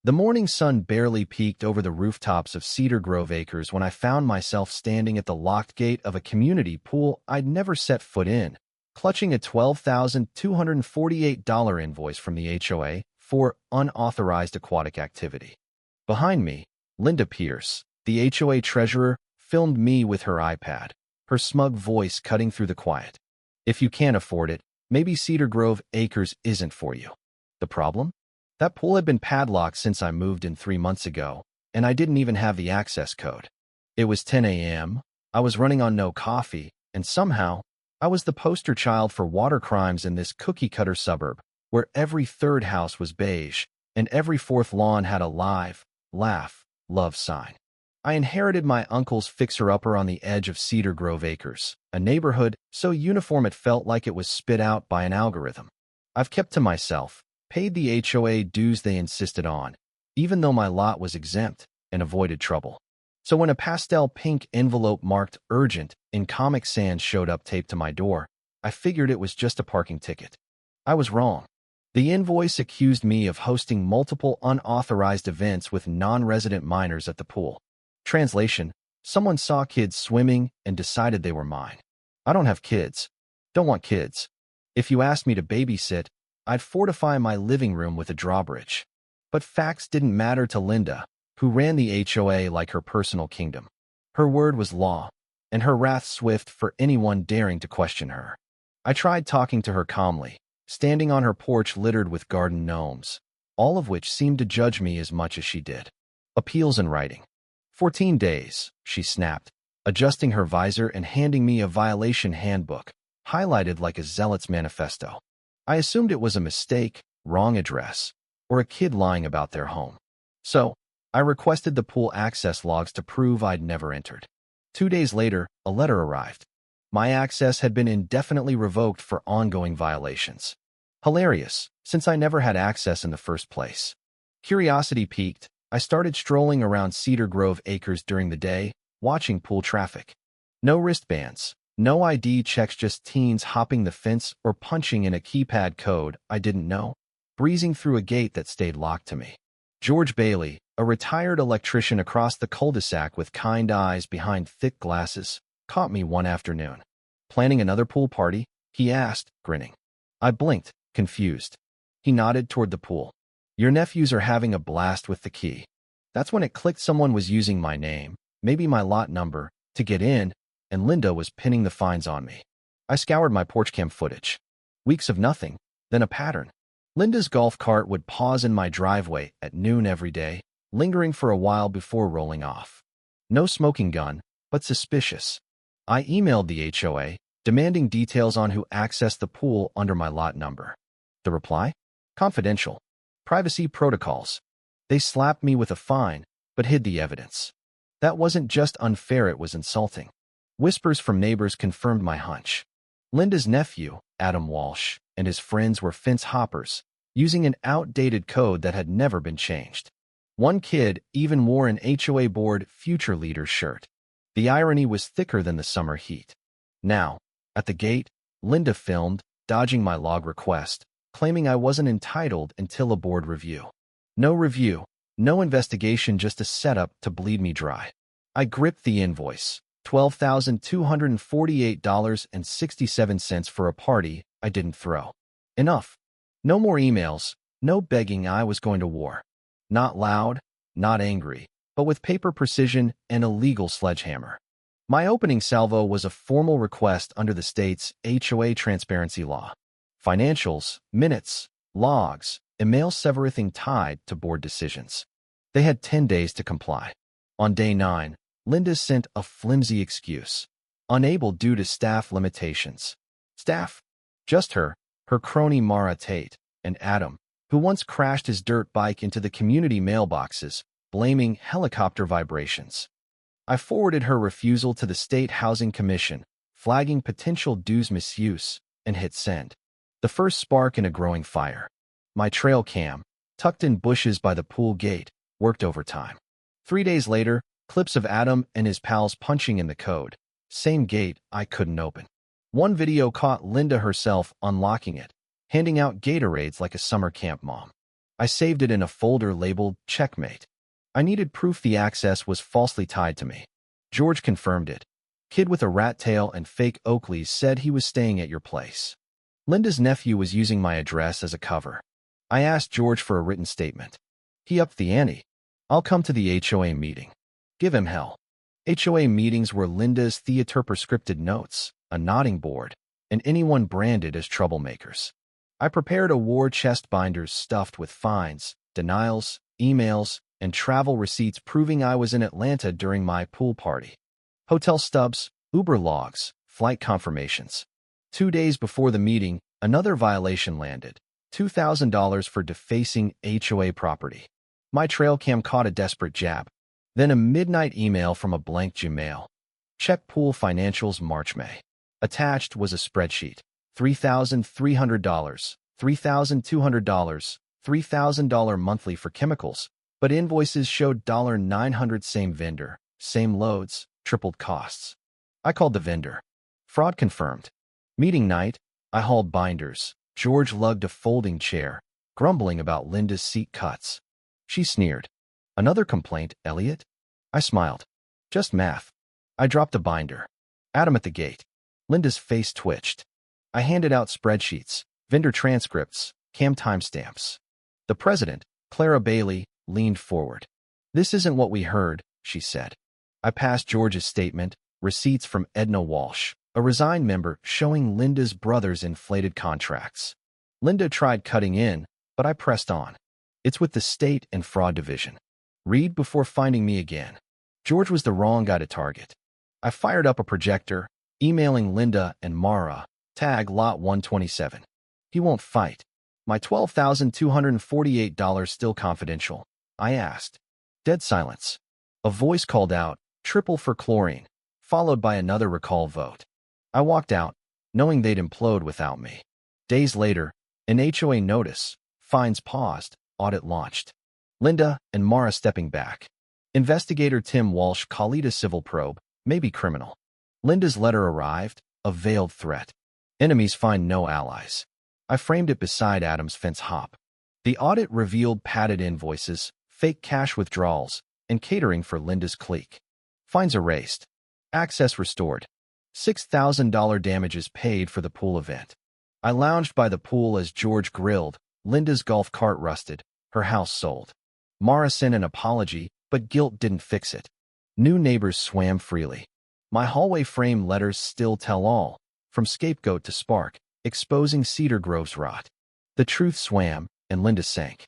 The morning sun barely peeked over the rooftops of Cedar Grove Acres when I found myself standing at the locked gate of a community pool I'd never set foot in, clutching a $12,248 invoice from the HOA for unauthorized aquatic activity. Behind me, Linda Pierce, the HOA treasurer, filmed me with her iPad, her smug voice cutting through the quiet. If you can't afford it, maybe Cedar Grove Acres isn't for you. The problem? That pool had been padlocked since I moved in 3 months ago, and I didn't even have the access code. It was 10 a.m., I was running on no coffee, and somehow, I was the poster child for water crimes in this cookie-cutter suburb, where every third house was beige, and every fourth lawn had a live, laugh, love sign. I inherited my uncle's fixer-upper on the edge of Cedar Grove Acres, a neighborhood so uniform it felt like it was spit out by an algorithm. I've kept to myself, paid the HOA dues they insisted on, even though my lot was exempt, and avoided trouble. So when a pastel pink envelope marked urgent in Comic Sans showed up taped to my door, I figured it was just a parking ticket. I was wrong. The invoice accused me of hosting multiple unauthorized events with non-resident minors at the pool. Translation: someone saw kids swimming and decided they were mine. I don't have kids. Don't want kids. If you asked me to babysit, I'd fortify my living room with a drawbridge. But facts didn't matter to Linda, who ran the HOA like her personal kingdom. Her word was law, and her wrath swift for anyone daring to question her. I tried talking to her calmly, standing on her porch littered with garden gnomes, all of which seemed to judge me as much as she did. Appeals in writing. 14 days, she snapped, adjusting her visor and handing me a violation handbook, highlighted like a zealot's manifesto. I assumed it was a mistake, wrong address, or a kid lying about their home. So, I requested the pool access logs to prove I'd never entered. 2 days later, a letter arrived. My access had been indefinitely revoked for ongoing violations. Hilarious, since I never had access in the first place. Curiosity piqued, I started strolling around Cedar Grove Acres during the day, watching pool traffic. No wristbands, no ID checks, just teens hopping the fence or punching in a keypad code I didn't know, breezing through a gate that stayed locked to me. George Bailey, a retired electrician across the cul-de-sac with kind eyes behind thick glasses, caught me one afternoon. Planning another pool party? He asked, grinning. I blinked, confused. He nodded toward the pool. Your nephews are having a blast with the key. That's when it clicked: someone was using my name, maybe my lot number, to get in, and Linda was pinning the fines on me. I scoured my porch cam footage. Weeks of nothing, then a pattern. Linda's golf cart would pause in my driveway at noon every day, lingering for a while before rolling off. No smoking gun, but suspicious. I emailed the HOA, demanding details on who accessed the pool under my lot number. The reply? Confidential. Privacy protocols. They slapped me with a fine, but hid the evidence. That wasn't just unfair, it was insulting. Whispers from neighbors confirmed my hunch. Linda's nephew, Adam Walsh, and his friends were fence hoppers, using an outdated code that had never been changed. One kid even wore an HOA board future leader shirt. The irony was thicker than the summer heat. Now, at the gate, Linda filmed, dodging my log request, claiming I wasn't entitled until a board review. No review, no investigation, just a setup to bleed me dry. I gripped the invoice, $12,248.67 for a party I didn't throw. Enough. No more emails, no begging. I was going to war. Not loud, not angry, but with paper precision and a legal sledgehammer. My opening salvo was a formal request under the state's HOA transparency law. Financials, minutes, logs, emails, everything tied to board decisions. They had 10 days to comply. On day 9, Linda sent a flimsy excuse. Unable due to staff limitations. Staff? Just her crony Mara Tate, and Adam, who once crashed his dirt bike into the community mailboxes, blaming helicopter vibrations. I forwarded her refusal to the State Housing Commission, flagging potential dues misuse, and hit send. The first spark in a growing fire. My trail cam, tucked in bushes by the pool gate, worked overtime. 3 days later, clips of Adam and his pals punching in the code. Same gate I couldn't open. One video caught Linda herself unlocking it, handing out Gatorades like a summer camp mom. I saved it in a folder labeled Checkmate. I needed proof the access was falsely tied to me. George confirmed it. Kid with a rat tail and fake Oakleys said he was staying at your place. Linda's nephew was using my address as a cover. I asked George for a written statement. He upped the ante. I'll come to the HOA meeting. Give him hell. HOA meetings were Linda's theater-prescripted notes, a nodding board, and anyone branded as troublemakers. I prepared a war chest binders stuffed with fines, denials, emails, and travel receipts proving I was in Atlanta during my pool party. Hotel stubs, Uber logs, flight confirmations. 2 days before the meeting, another violation landed. $2,000 for defacing HOA property. My trail cam caught a desperate jab. Then a midnight email from a blank Gmail. Check pool financials March-May. Attached was a spreadsheet. $3,300, $3,200, $3,000 monthly for chemicals, but invoices showed $900 same vendor, same loads, tripled costs. I called the vendor. Fraud confirmed. Meeting night, I hauled binders. George lugged a folding chair, grumbling about Linda's seat cuts. She sneered. Another complaint, Elliot? I smiled. Just math. I dropped a binder. Adam at the gate. Linda's face twitched. I handed out spreadsheets, vendor transcripts, cam timestamps. The president, Clara Bailey, leaned forward. This isn't what we heard, she said. I passed George's statement, receipts from Edna Walsh, a resigned member showing Linda's brother's inflated contracts. Linda tried cutting in, but I pressed on. It's with the state and fraud division. Read before finding me again. George was the wrong guy to target. I fired up a projector, emailing Linda and Mara, tag lot 127. He won't fight. My $12,248 still confidential? I asked. Dead silence. A voice called out, triple for chlorine, followed by another recall vote. I walked out, knowing they'd implode without me. Days later, an HOA notice, fines paused, audit launched. Linda and Mara stepping back. Investigator Tim Walsh called it a civil probe, maybe criminal. Linda's letter arrived, a veiled threat. Enemies find no allies. I framed it beside Adam's fence hop. The audit revealed padded invoices, fake cash withdrawals, and catering for Linda's clique. Fines erased. Access restored. $6,000 damages paid for the pool event. I lounged by the pool as George grilled. Linda's golf cart rusted. Her house sold. Mara sent an apology, but guilt didn't fix it. New neighbors swam freely. My hallway frame letters still tell all, from scapegoat to spark, exposing Cedar Grove's rot. The truth swam, and Linda sank.